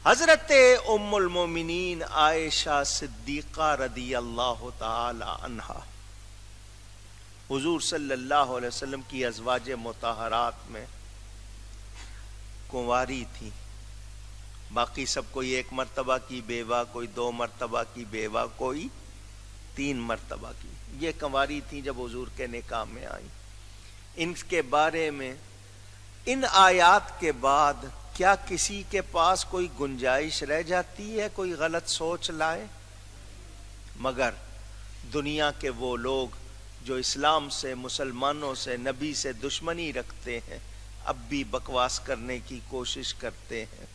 حضرت ام المومنین عائشہ صدیقہ رضی اللہ تعالی عنہا حضور صلی اللہ علیہ وسلم کی ازواج مطہرات میں کنواری تھی. باقی سب کوئی 1 مرتبہ کی بیوہ، کوئی 2 مرتبہ کی بیوہ، کوئی 3 مرتبہ کی. یہ کنواری تھی جب حضور کے نکاح میں آئیں. ان کے بارے میں ان آیات کے بعد کیا کسی کے پاس کوئی گنجائش رہ جاتی ہے کوئی غلط سوچ لائے؟ مگر دنیا کے وہ لوگ جو اسلام سے، مسلمانوں سے، نبی سے دشمنی رکھتے ہیں، اب بھی بکواس کرنے کی کوشش کرتے ہیں.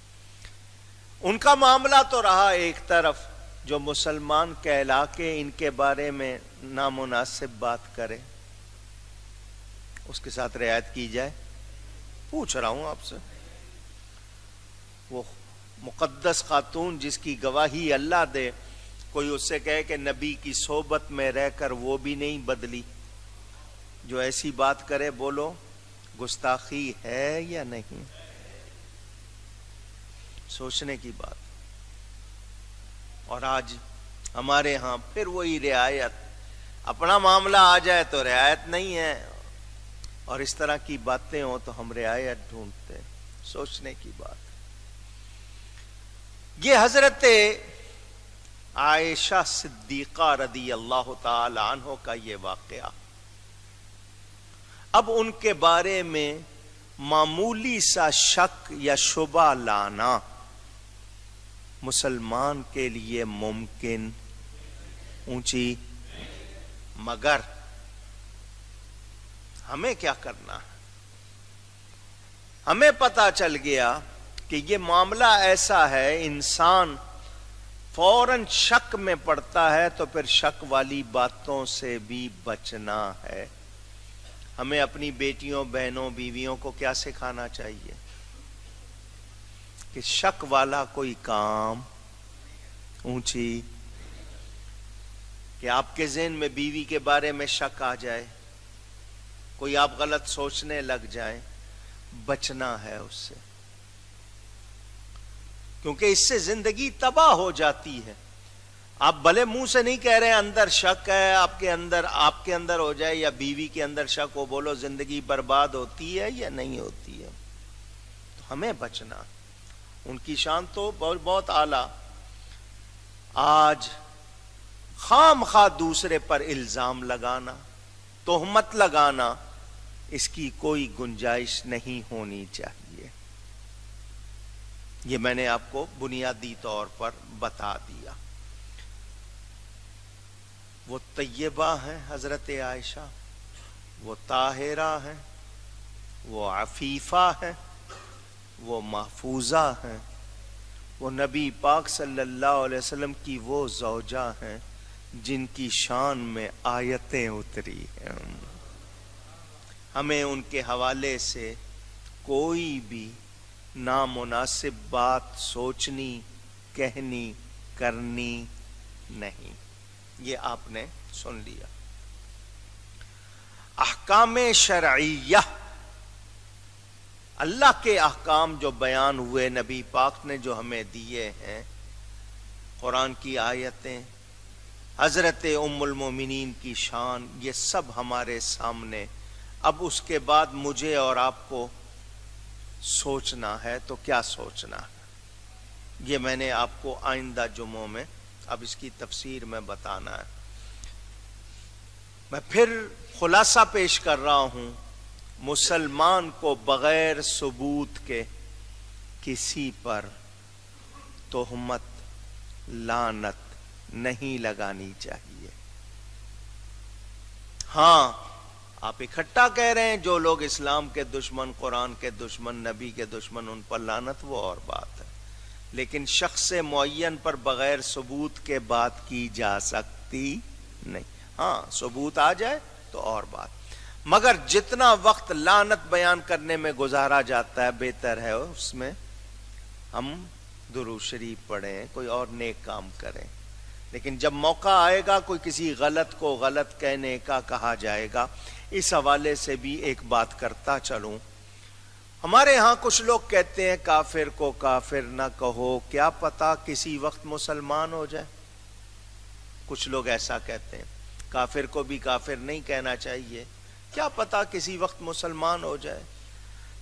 ان کا معاملہ تو رہا ایک طرف، جو مسلمان کہلا کے ان کے بارے میں نامناسب بات کرے اس کے ساتھ رعایت کی جائے. پوچھ رہا ہوں آپ سے، وہ مقدس خاتون جس کی گواہی اللہ دے، کوئی اس سے کہے کہ نبی کی صحبت میں رہ کر وہ بھی نہیں بدلی، جو ایسی بات کرے بولو گستاخی ہے یا نہیں؟ سوچنے کی بات. اور آج ہمارے ہاں پھر وہی رعایت، اپنا معاملہ آ جائے تو رعایت نہیں ہے، اور اس طرح کی باتیں ہوں تو ہم رعایت ڈھونڈتے. سوچنے کی بات. یہ حضرت عائشہ صدیقہ رضی اللہ تعالی عنہ کا یہ واقعہ. اب ان کے بارے میں معمولی سا شک یا شبہ لانا مسلمان کے لیے ممکن اونچی، مگر ہمیں کیا کرنا ہے؟ ہمیں پتا چل گیا کہ یہ معاملہ ایسا ہے، انسان فوراً شک میں پڑتا ہے، تو پھر شک والی باتوں سے بھی بچنا ہے. ہمیں اپنی بیٹیوں، بہنوں، بیویوں کو کیا سکھانا چاہیے؟ کہ شک والا کوئی کام اونچی، کہ آپ کے ذہن میں بیوی کے بارے میں شک آ جائے، کوئی آپ غلط سوچنے لگ جائیں، بچنا ہے اس سے، کیونکہ اس سے زندگی تباہ ہو جاتی ہے. آپ بھلے منہ سے نہیں کہہ رہے اندر شک ہے، آپ کے اندر ہو جائے یا بیوی کے اندر شک ہو، بولو زندگی برباد ہوتی ہے یا نہیں ہوتی ہے؟ تو ہمیں بچنا. ان کی شان تو بہت اعلیٰ. آج خام خواہ دوسرے پر الزام لگانا، تہمت لگانا، اس کی کوئی گنجائش نہیں ہونی چاہیے. یہ میں نے آپ کو بنیادی طور پر بتا دیا. وہ طیبہ ہیں حضرت عائشہ، وہ طاہرہ ہیں، وہ عفیفہ ہیں، وہ محفوظہ ہیں، وہ نبی پاک صلی اللہ علیہ وسلم کی وہ زوجہ ہیں جن کی شان میں آیتیں اتری ہیں. ہمیں ان کے حوالے سے کوئی بھی نامناسب بات سوچنی، کہنی، کرنی نہیں. یہ آپ نے سن لیا. احکام شرعیہ، اللہ کے احکام جو بیان ہوئے، نبی پاک نے جو ہمیں دیے ہیں، قرآن کی آیتیں، حضرت ام المومنین کی شان، یہ سب ہمارے سامنے. اب اس کے بعد مجھے اور آپ کو سوچنا ہے. تو کیا سوچنا ہے؟ یہ میں نے آپ کو آئندہ جمعوں میں اب اس کی تفسیر میں بتانا ہے. میں پھر خلاصہ پیش کر رہا ہوں. مسلمان کو بغیر ثبوت کے کسی پر تہمت، لعنت نہیں لگانی چاہیے. ہاں آپ اکٹھا کہہ رہے ہیں جو لوگ اسلام کے دشمن، قرآن کے دشمن، نبی کے دشمن، ان پر لعنت، وہ اور بات ہے. لیکن شخص معین پر بغیر ثبوت کے بات کی جا سکتی نہیں. ہاں ثبوت آ جائے تو اور بات. مگر جتنا وقت لعنت بیان کرنے میں گزارا جاتا ہے، بہتر ہے اس میں ہم درود شریف پڑھیں، کوئی اور نیک کام کریں. لیکن جب موقع آئے گا کوئی کسی غلط کو غلط کہنے کا، کہا جائے گا. اس حوالے سے بھی ایک بات کرتا چلوں. ہمارے ہاں کچھ لوگ کہتے ہیں کافر کو کافر نہ کہو، کیا پتا کسی وقت مسلمان ہو جائے۔ کچھ لوگ ایسا کہتے ہیں، کافر کو بھی کافر نہیں کہنا چاہیے، کیا پتا کسی وقت مسلمان ہو جائے۔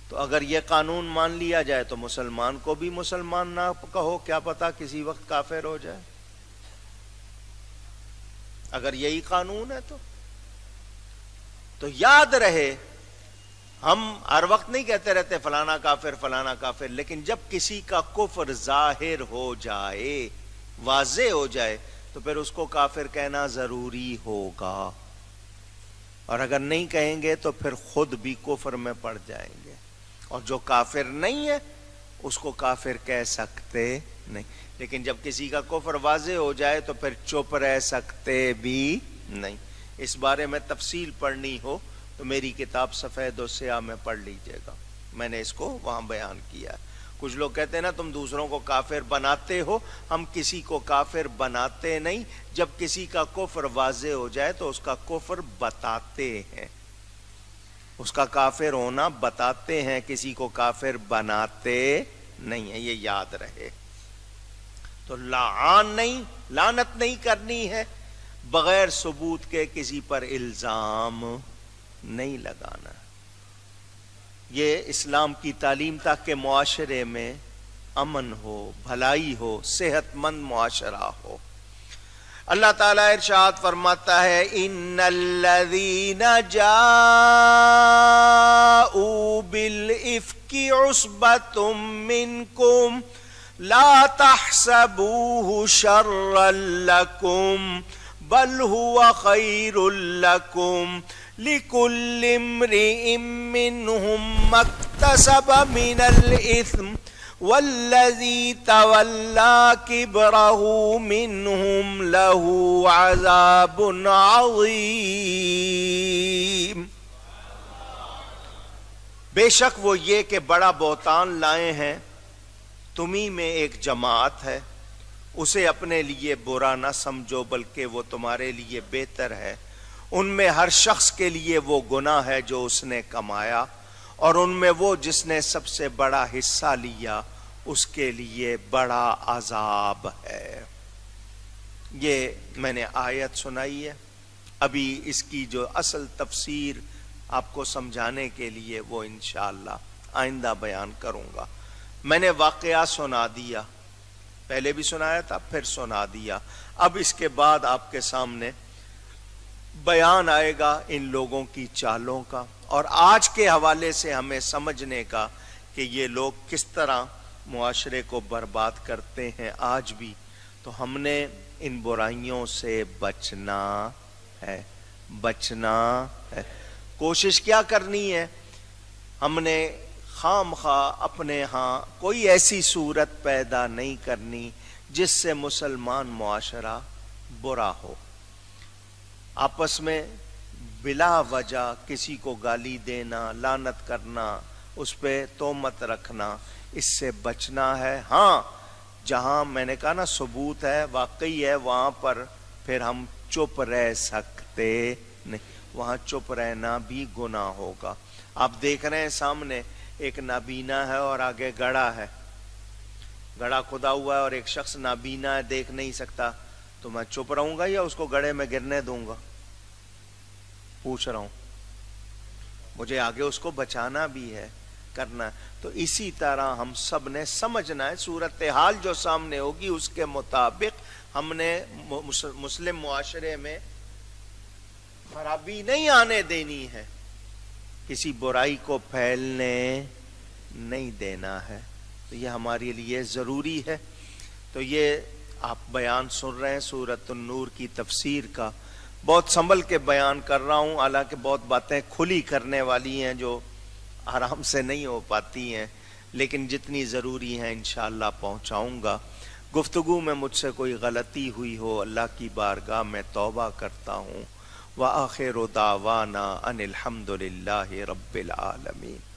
تو اگر یہ قانون مان لیا جائے تو مسلمان کو بھی مسلمان نہ کہو، کیا پتا کسی وقت کافر ہو جائے۔ اگر یہی قانون ہے تو یاد رہے، ہم ہر وقت نہیں کہتے رہتے فلانا کافر فلانا کافر، لیکن جب کسی کا کفر ظاہر ہو جائے، واضح ہو جائے، تو پھر اس کو کافر کہنا ضروری ہوگا، اور اگر نہیں کہیں گے تو پھر خود بھی کفر میں پڑ جائیں گے، اور جو کافر نہیں ہے اس کو کافر کہہ سکتے نہیں۔ لیکن جب کسی کا کفر واضح ہو جائے تو پھر چپ رہ سکتے بھی نہیں۔ اس بارے میں تفصیل پڑھنی ہو تو میری کتاب سفید و سیاہ میں پڑھ لیجئے گا، میں نے اس کو وہاں بیان کیا ہے۔ کچھ لوگ کہتے ہیں نا تم دوسروں کو کافر بناتے ہو، ہم کسی کو کافر بناتے نہیں، جب کسی کا کفر واضح ہو جائے تو اس کا کفر بتاتے ہیں، اس کا کافر ہونا بتاتے ہیں، کسی کو کافر بناتے نہیں ہیں، یہ یاد رہے۔ تو لعنت نہیں کرنی ہے، بغیر ثبوت کے کسی پر الزام نہیں لگانا۔ یہ اسلام کی تعلیم تاکہ معاشرے میں امن ہو، بھلائی ہو، صحت مند معاشرہ ہو۔ اللہ تعالیٰ ارشاد فرماتا ہے ان الذین جاءوا بالافک عصبۃ منکم لا تحسبوه شرا لکم بل هو خیر لکم لكل امرئ منهم ما اكتسب من الإثم والذي تولى كبره منهم له عذاب عظيم۔ بے شک وہ یہ کہ بڑا بہتان لائے ہیں، تمہیں میں ایک جماعت ہے، اسے اپنے لیے برا نہ سمجھو بلکہ وہ تمہارے لیے بہتر ہے۔ ان میں ہر شخص کے لیے وہ گناہ ہے جو اس نے کمایا، اور ان میں وہ جس نے سب سے بڑا حصہ لیا اس کے لیے بڑا عذاب ہے۔ یہ میں نے آیت سنائی ہے، ابھی اس کی جو اصل تفسیر آپ کو سمجھانے کے لیے وہ انشاءاللہ آئندہ بیان کروں گا۔ میں نے واقعہ سنا دیا، پہلے بھی سنایا تھا پھر سنا دیا، اب اس کے بعد آپ کے سامنے بیان آئے گا ان لوگوں کی چالوں کا، اور آج کے حوالے سے ہمیں سمجھنے کا کہ یہ لوگ کس طرح معاشرے کو برباد کرتے ہیں آج بھی۔ تو ہم نے ان برائیوں سے بچنا ہے، کوشش کیا کرنی ہے؟ ہم نے خام خواہ اپنے ہاں کوئی ایسی صورت پیدا نہیں کرنی جس سے مسلمان معاشرہ برا ہو۔ آپس میں بلا وجہ کسی کو گالی دینا، لعنت کرنا، اس پہ تہمت رکھنا، اس سے بچنا ہے۔ ہاں جہاں میں نے کہا نا ثبوت ہے، واقعی ہے، وہاں پر پھر ہم چپ رہ سکتے نہیں، وہاں چپ رہنا بھی گناہ ہوگا۔ آپ دیکھ رہے ہیں سامنے ایک نابینا ہے اور آگے گڑھا ہے، گڑھا کھدا ہوا ہے اور ایک شخص نابینا ہے، دیکھ نہیں سکتا، تو میں چپ رہوں گا یا اس کو گڑھے میں گرنے دوں گا؟ پوچھ رہا ہوں، مجھے آگے اس کو بچانا بھی ہے، کرنا ہے۔ تو اسی طرح ہم سب نے سمجھنا ہے، صورتحال جو سامنے ہوگی اس کے مطابق ہم نے مسلم معاشرے میں خرابی نہیں آنے دینی ہے، کسی برائی کو پھیلنے نہیں دینا ہے، تو یہ ہمارے لیے ضروری ہے۔ تو یہ آپ بیان سن رہے ہیں سورۃ النور کی تفسیر کا، بہت سنبھل کے بیان کر رہا ہوں، حالانکہ بہت باتیں کھلی کرنے والی ہیں جو آرام سے نہیں ہو پاتی ہیں، لیکن جتنی ضروری ہیں انشاءاللہ پہنچاؤں گا۔ گفتگو میں مجھ سے کوئی غلطی ہوئی ہو اللہ کی بارگاہ میں توبہ کرتا ہوں۔ وآخر دعوانا ان الحمد للہ رب العالمین۔